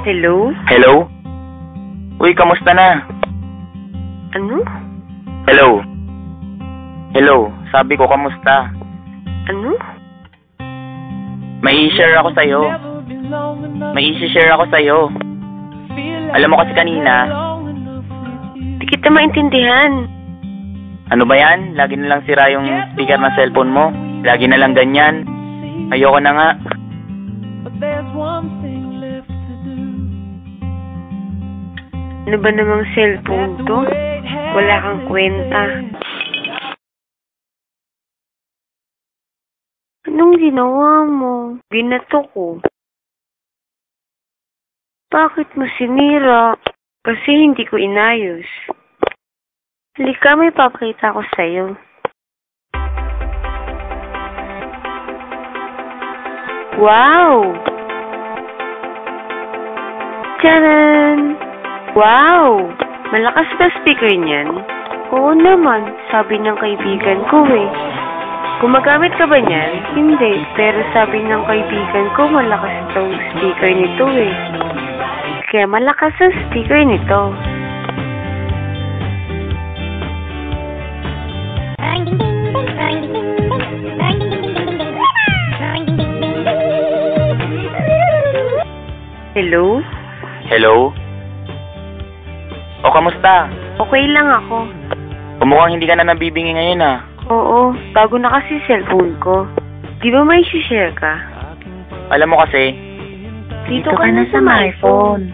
Hello? Hello? Uy, kamusta na? Ano? Hello? Hello? Sabi ko, kamusta? Ano? May i-share ako sa'yo. May i-share ako sa'yo. Alam mo kasi kanina, Di kita maintindihan. ano ba yan? Lagi na lang sira yung speaker ng cellphone mo. Lagi na lang ganyan. Ayoko na nga. Ano ba namang cellphone to? Wala kang kwenta. Anong ginawa mo? Binato ko. Bakit mo sinira? Kasi hindi ko inayos. Halika, may papakita ko sa'yo. Wow! Tcharan! Wow! Malakas ba speaker niyan? Oo naman, sabi ng kaibigan ko eh. Gumagamit ka ba niyan? Hindi, pero sabi ng kaibigan ko malakas daw speaker nito eh. Kaya malakas ang speaker nito. Hello? Hello? O, kamusta? Okay lang ako. Mukhang hindi ka na nabibingi ngayon ah. Oo, bago na kasi cellphone ko. Di ba may share ka? Alam mo kasi, Dito ka na sa my phone.